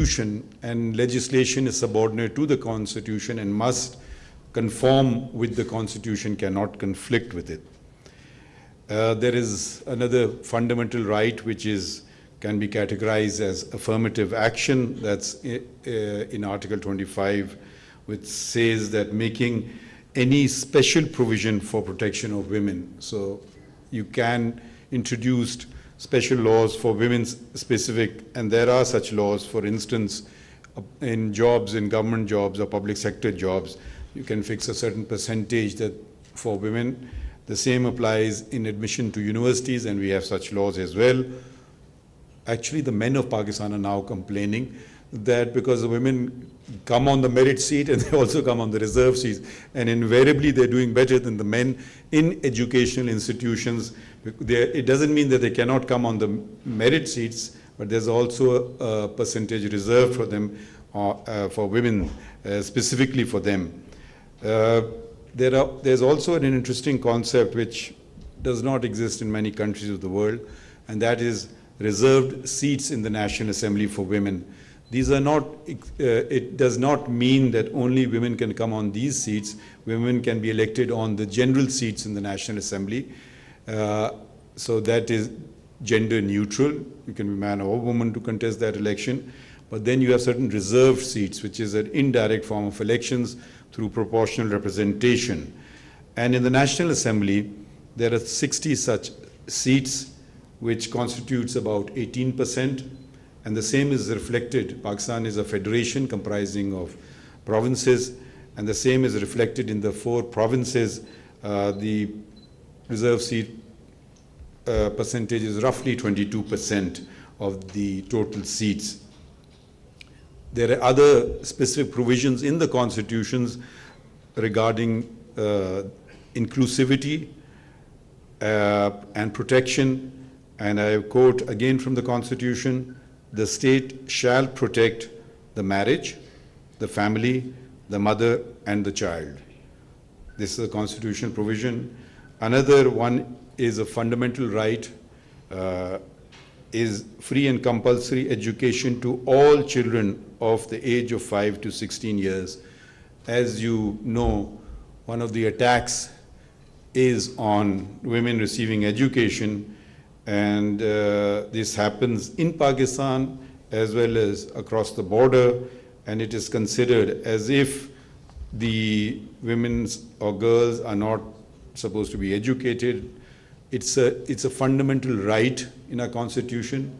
constitution, and legislation is subordinate to the constitution and must conform with the constitution, cannot conflict with it. There is another fundamental right which can be categorized as affirmative action. That's in Article 25, which says that making any special provision for protection of women. So you can introduce special laws for women's specific, and there are such laws. For instance, in jobs, in government jobs or public sector jobs, you can fix a certain percentage that for women. The same applies in admission to universities, and we have such laws as well. Actually, the men of Pakistan are now complaining that because the women come on the merit seat and they also come on the reserve seats, and invariably they're doing better than the men in educational institutions. It doesn't mean that they cannot come on the merit seats, but there's also a percentage reserved for them, for women, specifically for them. There's also an interesting concept which does not exist in many countries of the world, and that is reserved seats in the National Assembly for women. These are not, it does not mean that only women can come on these seats. Women can be elected on the general seats in the National Assembly. So that is gender neutral. You can be man or woman to contest that election. But then you have certain reserved seats, which is an indirect form of elections through proportional representation. And in the National Assembly, there are 60 such seats, which constitutes about 18%. And the same is reflected. Pakistan is a federation comprising of provinces, and the same is reflected in the 4 provinces. The reserve seat percentage is roughly 22% of the total seats. There are other specific provisions in the constitutions regarding inclusivity and protection. And I quote again from the Constitution: the state shall protect the marriage, the family, the mother, and the child. This is a constitutional provision. Another one is a fundamental right, is free and compulsory education to all children of the age of 5 to 16 years. As you know, one of the attacks is on women receiving education, and this happens in Pakistan as well as across the border, and it is considered as if the women or girls are not supposed to be educated. It's a fundamental right in our constitution.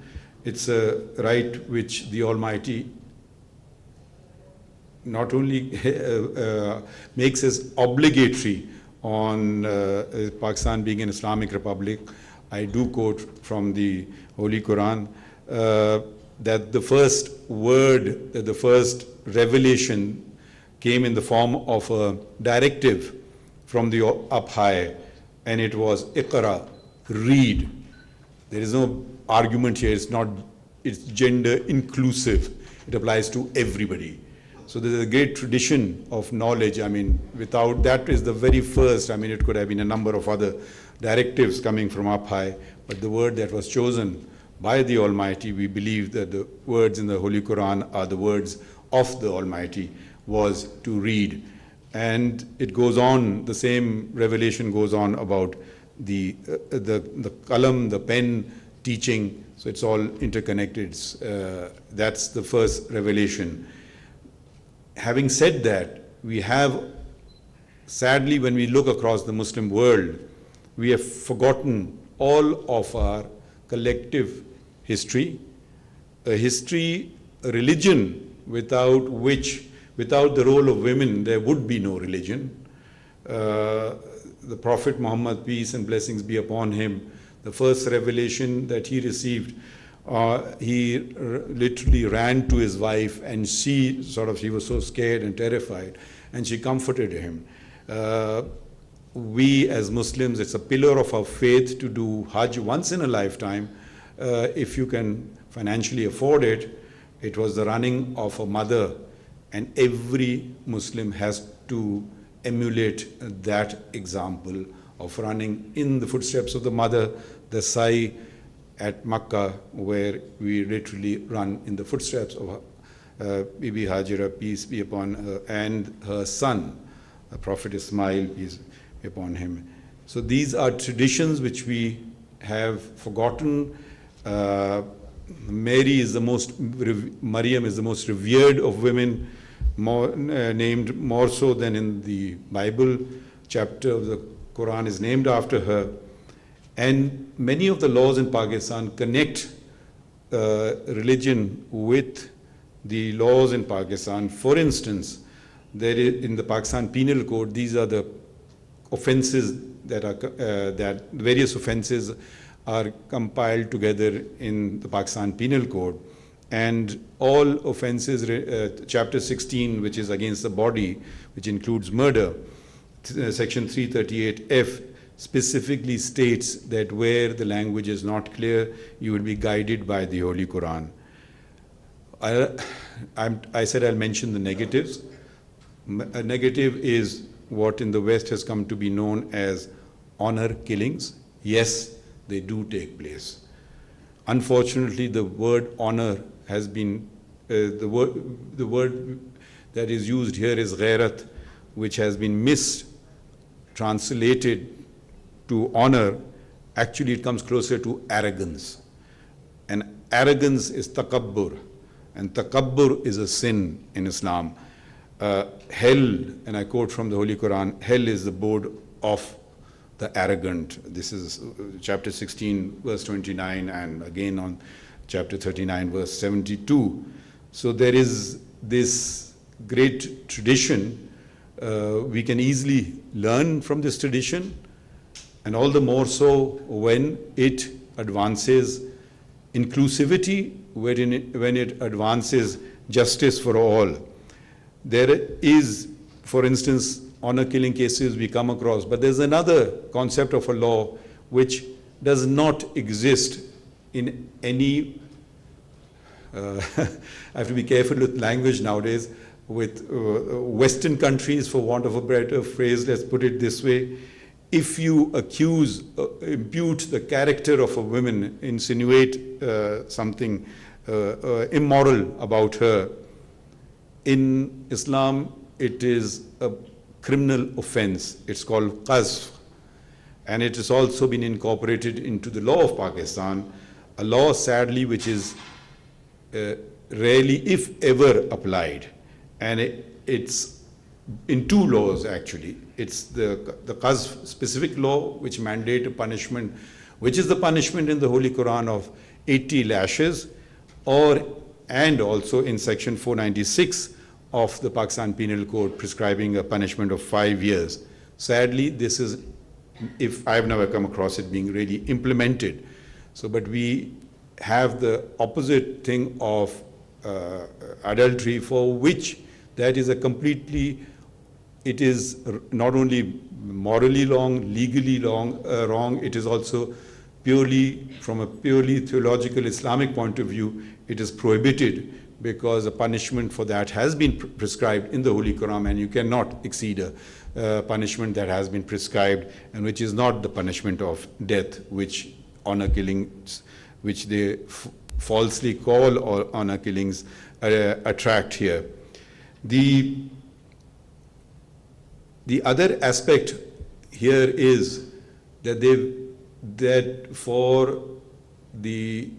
It's a right which the Almighty not only makes us obligatory on Pakistan being an Islamic republic. I do quote from the Holy Quran that the first word, that the first revelation came in the form of a directive from the up high, and it was Iqra, read. There is no argument here. It's gender inclusive. It applies to everybody. So there's a great tradition of knowledge. I mean, without that is the very first. I mean, it could have been a number of other directives coming from up high, but the word that was chosen by the Almighty, we believe that the words in the Holy Quran are the words of the Almighty, was to read. And it goes on, the same revelation goes on about the qalam, the pen, teaching, so it's all interconnected. That's the first revelation. Having said that, we have, sadly, when we look across the Muslim world, we have forgotten all of our collective history, a religion without the role of women, there would be no religion. The Prophet Muhammad, peace and blessings be upon him, the first revelation that he received, he literally ran to his wife, and she was so scared and terrified, and she comforted him. We as Muslims, it's a pillar of our faith to do Hajj once in a lifetime. If you can financially afford it, it was the running of a mother, and every Muslim has to emulate that example of running in the footsteps of the mother, the Sa'i at Makkah, where we literally run in the footsteps of Bibi Hajira, peace be upon her, and her son, Prophet Ismail, peace be upon him. So these are traditions which we have forgotten. Maryam is the most revered of women, named more so than in the Bible. Chapter of the Quran is named after her. And many of the laws in Pakistan connect religion with the laws in Pakistan. For instance, there is, in the Pakistan Penal Code, these are the offences that are that various offences are compiled together in the Pakistan Penal Code, and all offences, chapter 16, which is against the body, which includes murder, section 338F specifically states that where the language is not clear, you will be guided by the Holy Quran. I said I'll mention the negatives. A negative is what in the West has come to be known as honor killings. Yes, they do take place. Unfortunately, the word honor has been, the word that is used here is ghairat, which has been mistranslated to honor. Actually, it comes closer to arrogance. And arrogance is takabbur. And takabbur is a sin in Islam. Hell, and I quote from the Holy Quran, hell is the abode of the arrogant. This is chapter 16, verse 29, and again on chapter 39, verse 72. So there is this great tradition. We can easily learn from this tradition, and all the more so when it advances inclusivity, when it advances justice for all. There is, for instance, honor killing cases we come across, but there's another concept of a law which does not exist in any, I have to be careful with language nowadays, with Western countries, for want of a better phrase, let's put it this way. If you accuse, impute the character of a woman, insinuate something immoral about her, in Islam it is a criminal offense. It's called Qazf, and it has also been incorporated into the law of Pakistan, a law sadly which is rarely, if ever, applied. And it's in two laws actually. It's the Qazf specific law which mandate a punishment, which is the punishment in the Holy Quran of 80 lashes, and also in section 496 of the Pakistan Penal Code prescribing a punishment of 5 years. Sadly, this is, if I've never come across it being really implemented. So, but we have the opposite thing of adultery, for which that is a completely, it is not only morally wrong, legally wrong, it is also purely, from a purely theological Islamic point of view, it is prohibited, because a punishment for that has been prescribed in the Holy Quran, and you cannot exceed a punishment that has been prescribed, and which is not the punishment of death, which honor killings, which they falsely call honor killings, attract here. The other aspect here is that for the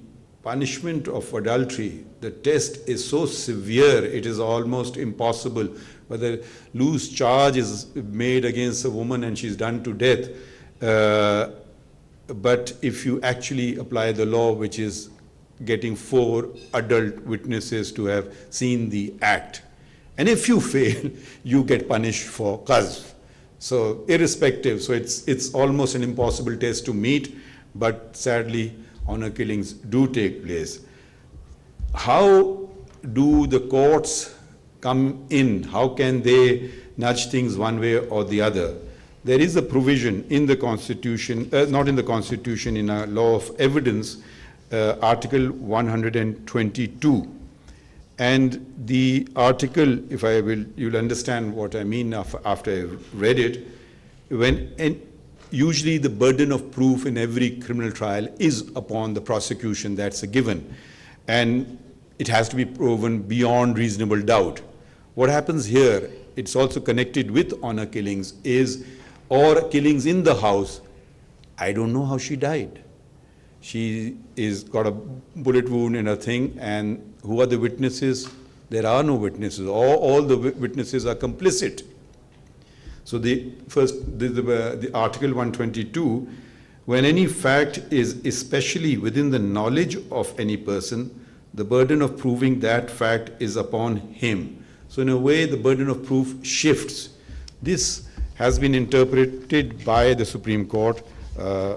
punishment of adultery, the test is so severe, it is almost impossible. Whether loose charge is made against a woman and she's done to death, but if you actually apply the law, which is getting 4 adult witnesses to have seen the act, and if you fail, you get punished for qazf. So irrespective, so it's almost an impossible test to meet, but sadly, honor killings do take place. How do the courts come in? How can they nudge things one way or the other? There is a provision in the Constitution, not in the Constitution, in a law of evidence, Article 122. And the article, if I will, you'll understand what I mean after I've read it. Usually the burden of proof in every criminal trial is upon the prosecution, that's a given. And it has to be proven beyond reasonable doubt. What happens here, it's also connected with honor killings, or killings in the house. I don't know how she died. She is got a bullet wound in her thing, and who are the witnesses? There are no witnesses. All the witnesses are complicit. So the Article 122, when any fact is especially within the knowledge of any person, the burden of proving that fact is upon him. So in a way, the burden of proof shifts. This has been interpreted by the Supreme Court.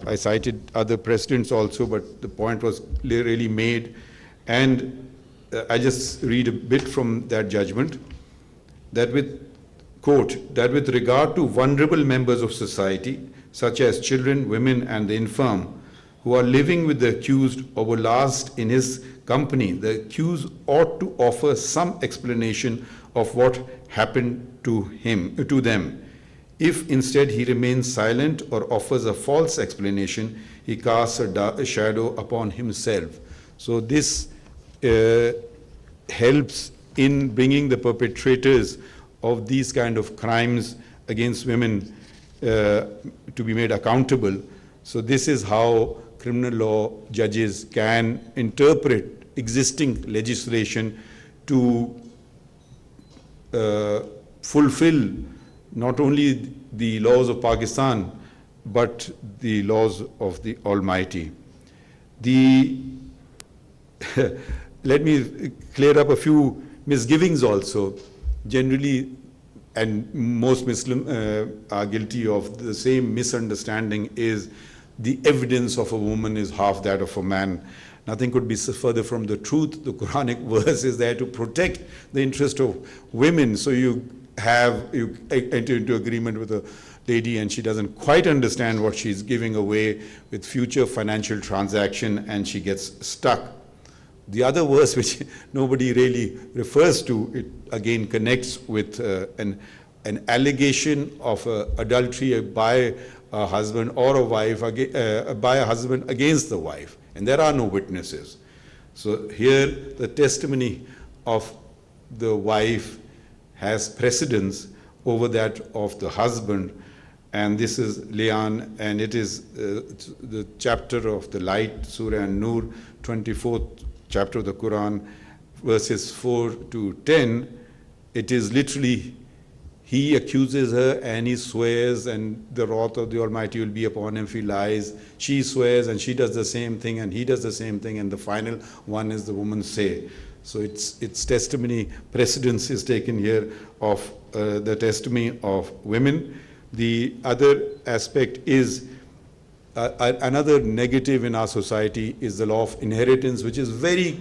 I cited other precedents also, but the point was really made. And I just read a bit from that judgment, that with, quote, that with regard to vulnerable members of society, such as children, women, and the infirm, who are living with the accused or were last in his company, the accused ought to offer some explanation of what happened to them. If instead he remains silent or offers a false explanation, he casts a shadow upon himself. So this helps in bringing the perpetrators of these kind of crimes against women to be made accountable. So this is how criminal law judges can interpret existing legislation to fulfill not only the laws of Pakistan, but the laws of the Almighty. Let me clear up a few misgivings also. Generally, and most Muslims are guilty of the same misunderstanding, is the evidence of a woman is half that of a man. Nothing could be further from the truth. The Quranic verse is there to protect the interest of women. So you enter into agreement with a lady and she doesn't quite understand what she's giving away with future financial transaction, and she gets stuck. The other verse, which nobody really refers to, it again connects with an allegation of adultery by a husband or a wife, by a husband against the wife, and there are no witnesses. So here the testimony of the wife has precedence over that of the husband, and this is Lian, and it is the chapter of the light, Surah An-Nur, 24th chapter of the Quran, verses 4 to 10. It is literally, he accuses her and he swears, and the wrath of the Almighty will be upon him if he lies. She swears and she does the same thing and he does the same thing, and the final one is the woman's say. So its testimony precedence is taken here of the testimony of women. The other aspect is another negative in our society is the law of inheritance, which is very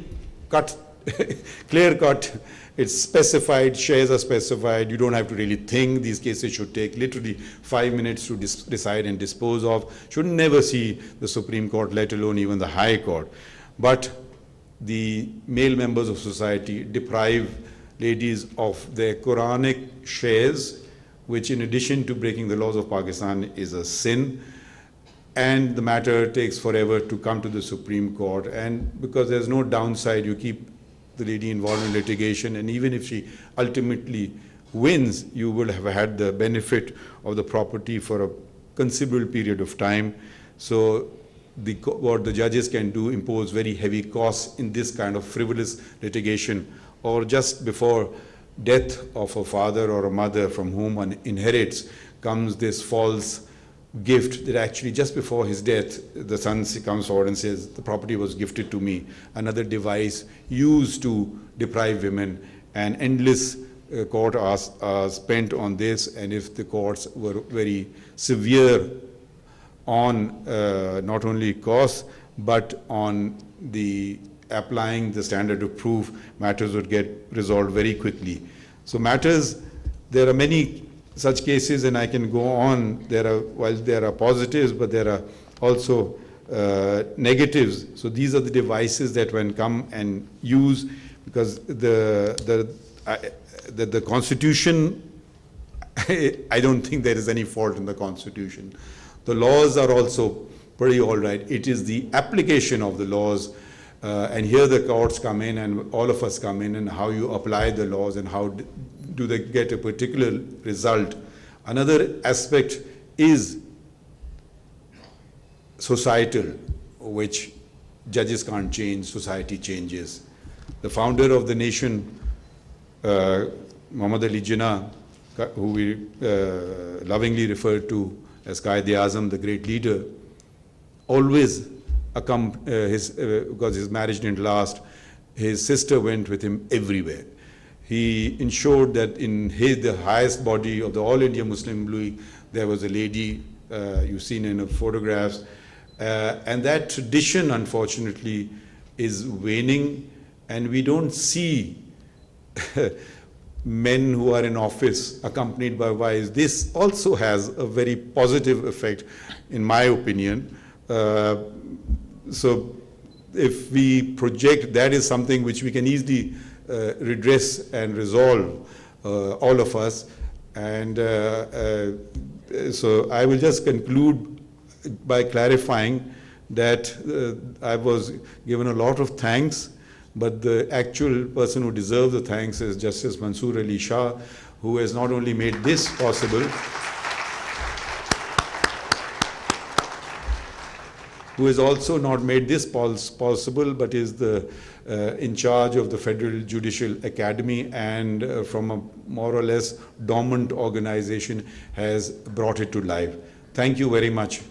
clear cut. It's specified, shares are specified. You don't have to really think. These cases should take literally 5 minutes to decide and dispose of. Should never see the Supreme Court, let alone even the High Court. But the male members of society deprive ladies of their Quranic shares, which in addition to breaking the laws of Pakistan is a sin. And the matter takes forever to come to the Supreme Court. And because there's no downside, you keep the lady involved in litigation, and even if she ultimately wins, you will have had the benefit of the property for a considerable period of time. So what the judges can do, impose very heavy costs in this kind of frivolous litigation, or just before death of a father or a mother from whom one inherits comes this false gift that actually just before his death, the son comes forward and says, the property was gifted to me. Another device used to deprive women, and endless court are spent on this. And if the courts were very severe on not only costs, but on the applying the standard of proof, matters would get resolved very quickly. So matters, there are many such cases, and I can go on. While there are positives, but there are also negatives. So these are the devices that one come and use, because the Constitution, I don't think there is any fault in the Constitution. The laws are also pretty all right. It is the application of the laws And here the courts come in and all of us come in, and how you apply the laws and how do they get a particular result. Another aspect is societal, which judges can't change, society changes. The founder of the nation, Muhammad Ali Jinnah, who we lovingly refer to as Qaid-e-Azam, the great leader, always because his marriage didn't last, his sister went with him everywhere. He ensured that in the highest body of the All India Muslim League, there was a lady, you've seen in the photographs, and that tradition, unfortunately, is waning, and we don't see men who are in office accompanied by wives. This also has a very positive effect, in my opinion. So if we project, that is something which we can easily redress and resolve, all of us. And so I will just conclude by clarifying that I was given a lot of thanks, but the actual person who deserves the thanks is Justice Mansoor Ali Shah, who has not only made this possible, who has also not made this possible, but is in charge of the Federal Judicial Academy, and from a more or less dormant organization has brought it to life. Thank you very much.